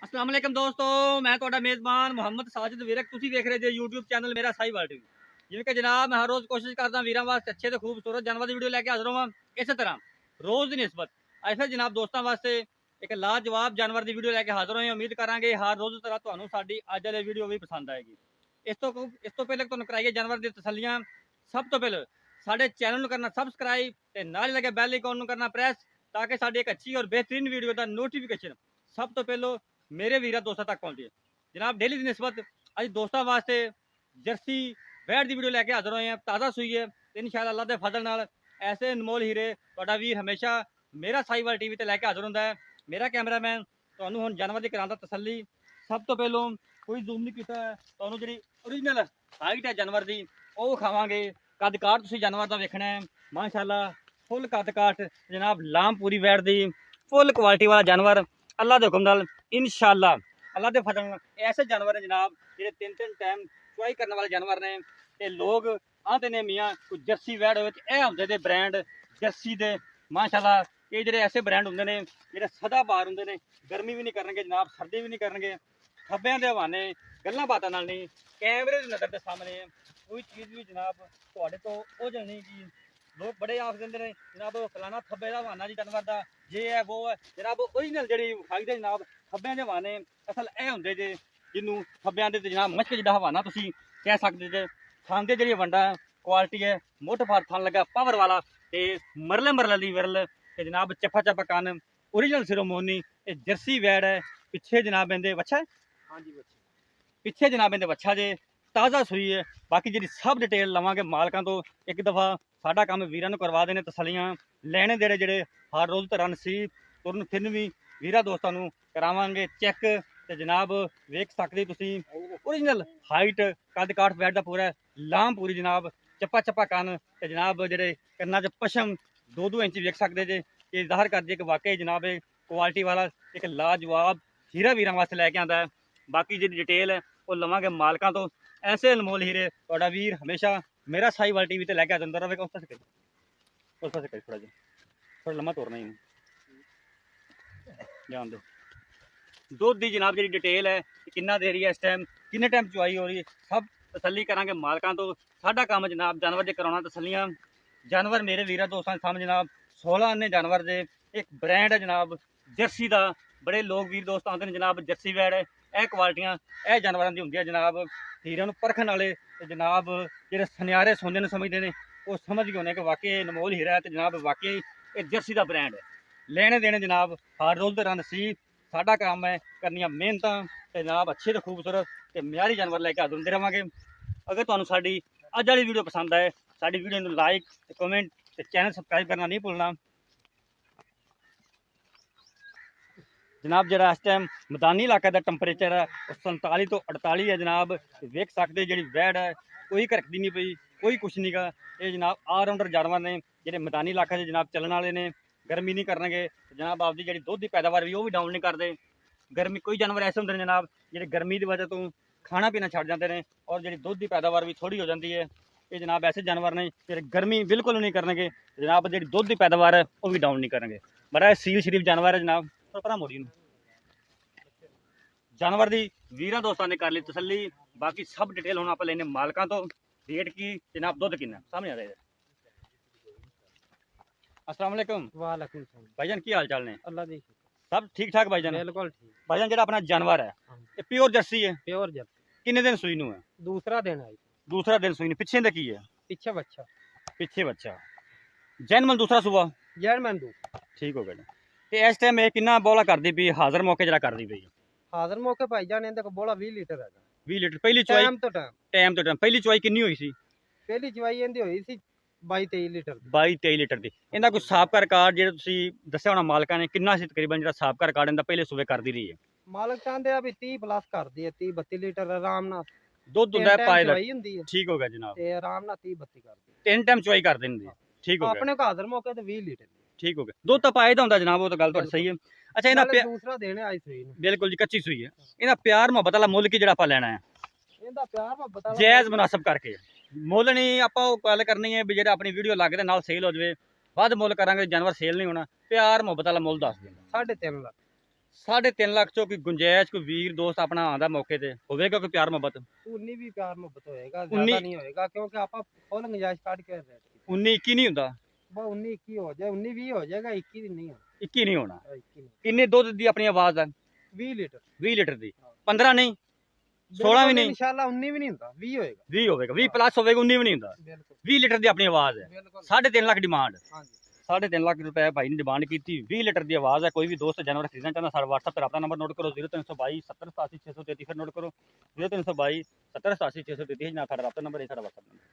अस्सलाम वालेकुम दोस्तों, मैं ਤੁਹਾਡਾ ਮੇਜ਼ਬਾਨ ਮੁਹੰਮਦ ਸਾजिद ਵਿਰਕ। ਤੁਸੀਂ ਵੇਖ ਰਹੇ ਜੇ YouTube ਚੈਨਲ ਮੇਰਾ ਸਾਹੀਵਾਲ ਟੀਵੀ। ਜਿਵੇਂ ਕਿ ਜਨਾਬ ਮੈਂ ਹਰ ਰੋਜ਼ ਕੋਸ਼ਿਸ਼ ਕਰਦਾ ਵੀਰਾਂ ਵਾਸਤੇ ਅੱਛੇ ਤੇ ਖੂਬਸੂਰਤ ਜਾਨਵਰ ਦੀ ਵੀਡੀਓ ਲੈ ਕੇ ਹਾਜ਼ਰ ਹਾਂ। ਇਸੇ ਤਰ੍ਹਾਂ ਰੋਜ਼ ਦੀ ਨਿਸਬਤ ਅੱਜ ਫਿਰ ਜਨਾਬ ਦੋਸਤਾਂ ਵਾਸਤੇ ਇੱਕ ਲਾਜਵਾਬ ਜਾਨਵਰ ਦੀ ਵੀਡੀਓ ਲੈ ਕੇ ਹਾਜ਼ਰ ਹੋਏ। ਉਮੀਦ ਕਰਾਂਗੇ ਹਰ ਰੋਜ਼ ਤਰ੍ਹਾਂ ਤੁਹਾਨੂੰ ਸਾਡੀ ਅੱਜ ਵਾਲੀ ਵੀਡੀਓ ਵੀ ਪਸੰਦ ਆਏਗੀ। ਇਸ ਤੋਂ ਪਹਿਲੇ ਤੁਹਾਨੂੰ ਕਰਾਈਏ ਜਾਨਵਰ ਦੀ ਤਸੱਲੀਆਂ। ਸਭ ਤੋਂ ਪਹਿਲੇ ਸਾਡੇ ਚੈਨਲ ਨੂੰ ਕਰਨਾ ਸਬਸਕ੍ਰਾਈਬ ਤੇ ਨਾਲ ਹੀ ਲੱਗੇ ਬੈਲ ਆਈਕਨ ਨੂੰ ਕਰਨਾ ਪ੍ਰੈਸ, ਤਾਂ ਕਿ ਸਾਡੀ ਇੱਕ ਅੱਛੀ ਔਰ ਬਿਹਤਰੀਨ ਵੀਡੀਓ ਦਾ ਨੋਟੀਫਿਕੇਸ਼ਨ ਸਭ ਤੋਂ ਪਹਿਲਾਂ मेरे वीर दोस्तों तक पहुंचे। जनाब डेली की निस्बत अज दोस्तों वास्ते जर्सी वैट की वीडियो लैके हाजिर होए हैं। ताज़ा सूई है इंशाअल्लाह अल्लाह के फजल नाल ऐसे अनमोल हीरे तुहाडा वीर हमेशा मेरा साहीवाल टीवी ते लैके हाजिर होंदा है। मेरा कैमरामैन तुहानूं हुण जानवर की करांदा तसल्ली। सब तो पहलों कोई जूम नहीं कीता, तुहानूं जिहड़ी ओरिजिनल हाइट है जानवर की वो खावांगे। कद काठ तुसीं जानवर दा वेखना है, माशाअल्लाह फुल कद काठ जनाब लाम पूरी वैट दी फुल क्वालिटी वाला जानवर अल्लाह के हुक्म नाल इंशाअल्लाह अल्लाह के फजल नाल ऐसे जानवर हैं जनाब जिहड़े तीन तीन टाइम चुआई करने वाले जानवर ने। ते लोग आते ने मियाँ कोई जर्सी वैट होवे ते इह हुंदे ने ब्रांड जर्सी दे। माशाअल्लाह ये जिहड़े ऐसे ब्रांड हुंदे ने जिहड़े सदाबहार हुंदे ने, गर्मी भी नहीं करनगे जनाब, सर्दी भी नहीं करनगे, थब्बियां दे हवाने गल्लां बातां नाल नहीं, कैमरे दी नज़र दे सामने कोई चीज़ भी जनाब तुहाडे तो ओझल नहीं की लोग बड़े आख देंगे ने जनाब फलाना थब्बे का हवाना जी जानवर का ये है वो है। जनाब ओरिजिनल जी खाई दे जनाब थब्बे के हवाने असल ए होंगे जे जिन्हों थब्बे के जनाब मशक जिदा हवाना तुम कह सकते जे। थन के जी वंडा क्वालिटी है, मुठ फार थन लगा पावर वाला, तो मरले मरले की विरल ते जनाब चप्पा चप्पा कन ओरिजिनल सिरोमोनी। जर्सी वैड है पिछे जनाब इहदे वच्छा है, हाँ जी वच्छा पिछे जनाब इहदे वच्छा जे ताज़ा सूई है। बाकी जी सब डिटेल लवांगे मालकों तो। एक दफ़ा साडा काम वीरां नूं करवा देने तसलियां लैने देने जिहड़े हर रोज़ तरह नसीब तुरन फिरन भी वीरां दोस्तां नूं करावांगे चैक। ते जनाब वेख सकदे तुसीं ओरिजिनल हाइट कद काठ वैट दा पूरा लाम पूरी जनाब चप्पा चप्पा कन ते जनाब जिहड़े कन्नां च पशम 2-2 इंच वेख सकदे जे। ये ज़ाहिर करदी कि वाकई जनाब क्वालिटी वाला एक लाजवाब हीरा वीरां वास्ते लैके आंदा है। बाकी जी डिटेल है वो लवांगे मालकां तो। ऐसे अनमोल हीरे तुहाडा वीर हमेशा मेरा साहीवाल टीवी ते लैके आंदा रहे। उस पासे करी थोड़ा लम्मा तोड़ना ही जान दो। दुध की जनाब जी डिटेल है किन्ना दे रही है इस टाइम, किन्ने टाइम चुआई हो रही है, सब तसली करांगे मालकां तो। साडा काम जनाब जानवर दे कराउणा तसलियां। जानवर मेरे वीर दोस्तों सामने जनाब 16 अन्ने जानवर दे एक ब्रांड है जनाब जर्सी का। बड़े लोग वीर दोस्त आते हैं जनाब जर्सी वैड है यह क्वालिटियां यह जानवरों की होंगी जनाब। हीरे परखण वाले जनाब जो सुनियारे सुनते हैं समझते हैं वो समझ गए होने कि वाकई अनमोल हीरा है तो जनाब वाकई ये जर्सी का ब्रांड है। लेने देने जनाब हर रोज़ तरह नसीब। साडा काम है करनिया मेहनत ते जनाब अच्छे तो खूबसूरत ते म्यारी जानवर लैके हाज़र होंदे रहांगे। अगर तुहानूं साडी अज वाली वीडियो पसंद आए साडी वीडियो नूं लाइक ते कमेंट ते चैनल सबसक्राइब करना नहीं भुलना। जनाब जरा इस टाइम मैदानी इलाके का टंपरेचर है 47 तो 48 है जनाब। वेख सकते जी वैड है कोई घरकदी नहीं पई, कोई कुछ नहीं गा। ये जनाब ऑलराउंडर जानवर ने जो मैदानी इलाके से जनाब चलने वाले ने, गर्मी नहीं करनगे जनाब। आपकी जी दुध की पैदावार भी वो भी डाउन नहीं करते। गर्मी कोई जानवर ऐसे होंगे जनाब जो गर्मी की वजह तो खाना पीना छड़ जाते हैं और जी दुध की पैदावार भी थोड़ी हो जाती है। ये जनाब ऐसे जानवर ने जो गर्मी बिल्कुल नहीं करनगे जनाब, जी दुध की पैदावार है वो भी डाउन नहीं करेंगे। बड़ा सील शरीफ जानवर है जनाब। पर मोड़ी जानवर की वीर दोस्तों ने कर ली तसली। बाकी सब डिटेल हम आप लेने मालकों तो। रेट की जनाब दुध कितना सामने आ रहा है। अस्सलाम वालेकुम। वालेकुम सलाम। भाईजान की हाल चाल ने? अल्लाह दी सब ठीक ठाक भाईजान? बिल्कुल ठीक। भाईजान जो अपना जानवर है ये प्योर जर्सी है, प्योर जब किन्ने दिन सूई नूं है? दूसरा दिन आई, दूसरा दिन सूई नूं। पिछे दा की है? पीछे बच्चा पिछे बच्चा जैनमल दूसरा सुबह जैनमैन दू ठीक हो गया। तो इस टाइम ये कितना बोला करती पई हाजिर मौके जरा करती पई? हाजिर मौके भाई जान इहदे कोल बोला 20 लीटर है 20 लीटर। पहली चुआई टाइम तो टाइम तो टाइम पहली चुआई कितनी हुई सी? पहली चवाई इहदी होई सी 22-23 लीटर दी। 22-23 लीटर की। इनका कोई साबका रिकॉर्ड जो दस्या होना मालका ने कितना सी तकरीबन जो साबका रिकॉर्ड इनका पहले सूबे करती रही है? मालक चाहते हैं भी 30 प्लस कर दी है, 30-32 लीटर आराम नाल दुध होंदा है पाए दा। चवाई हुंदी है ठीक हो गया जनाब। ते आराम नाल 30-32 कर दी। तीन टाइम चुआई कर देंगे। ठीक हो गया। अपने को हाजिर मौके ते 20 लीटर ठीक हो गया। दुध तो पाए दा होंदा जनाब, वो तो गल तुहाडी सही है। अच्छा इन्हां नाले दूसरा देने आई सुई नु बिल्कुल जी कच्ची सुई है। इन्हां प्यार मुहब्बत वाला मुल की जड़ा आपां लैना है इहदा प्यार मोहब्बत वाला जायज़ मुनासिब करके। मुल नहीं आपां ओह गल करनी है भी जेड़ा अपनी वीडियो लग दे नाल सेल हो जाए, वध मुल करांगे जानवर सेल नहीं होना। प्यार मुहब्बत वाला मुल दस देना 3.5 लाख 3.5 ਲੱਖ ਚੋਂ ਕੋਈ ਗੁੰਜਾਇਸ਼ ਕੋਈ ਵੀਰ ਦੋਸਤ ਆਪਣਾ ਆਂਦਾ ਮੌਕੇ ਤੇ ਹੋਵੇਗਾ ਕੋਈ ਪਿਆਰ ਮੁਹੱਬਤ? 19 ਵੀ ਪਿਆਰ ਮੁਹੱਬਤ ਹੋਏਗਾ, 19 ਜ਼ਿਆਦਾ ਨਹੀਂ ਹੋਏਗਾ, ਕਿਉਂਕਿ ਆਪਾਂ ਫੁੱਲ ਗੁੰਜਾਇਸ਼ ਕੱਢ ਕੇ ਰੇਟ 19 21 ਨਹੀਂ ਹੁੰਦਾ? ਬਸ 19 21 ਹੋ ਜਾਏ, 19 20 ਹੋ ਜਾਏਗਾ, 21 ਦੀ ਨਹੀਂ ਹੋਣਾ, 21 ਨਹੀਂ ਹੋਣਾ। 21 ਨਹੀਂ। ਕਿੰਨੇ ਦੁੱਧ ਦੀ ਆਪਣੀ ਆਵਾਜ਼ ਹੈ? 20 ਲੀਟਰ 20 ਲੀਟਰ ਦੀ। 15 ਨਹੀਂ, 16 ਵੀ ਨਹੀਂ, ਇਨਸ਼ਾਅੱਲਾ 19 ਵੀ ਨਹੀਂ ਹੁੰਦਾ, 20 ਹੋਏਗਾ। 20 ਹੋਵੇਗਾ, 20 ਪਲੱਸ ਹੋਵੇਗਾ, 19 ਵੀ ਨਹੀਂ ਹੁੰਦਾ। ਬਿਲਕੁਲ 20 ਲੀਟਰ ਦੀ ਆਪਣੀ ਆਵਾਜ਼ ਹੈ। ਬਿਲਕੁਲ 3.5 ਲੱਖ ਡਿਮਾਂਡ। ਹਾਂਜੀ 3.5 ਲੱਖ ਰੁਪਏ ਭਾਈ ਨੇ ਡਿਮਾਂਡ ਕੀਤੀ। 20 ਲੀਟਰ ਦੀ ਆਵਾਜ਼ ਹੈ। ਕੋਈ ਵੀ ਦੋਸਤ ਜਾਨਵਰ ਖਰੀਦਣਾ ਚਾਹੁੰਦਾ ਸਾਡਾ WhatsApp ਤੇ ਆਪਣਾ ਨੰਬਰ ਨੋਟ ਕਰੋ 0322 70 87 633, ਫਿਰ ਨੋਟ ਕਰੋ 0322 70 87 633 ਨਾਲ ਸਾਡਾ ਰਾਬਤਾ ਨੰਬਰ ਹੈ, ਸਾਡਾ WhatsApp ਨੰਬਰ।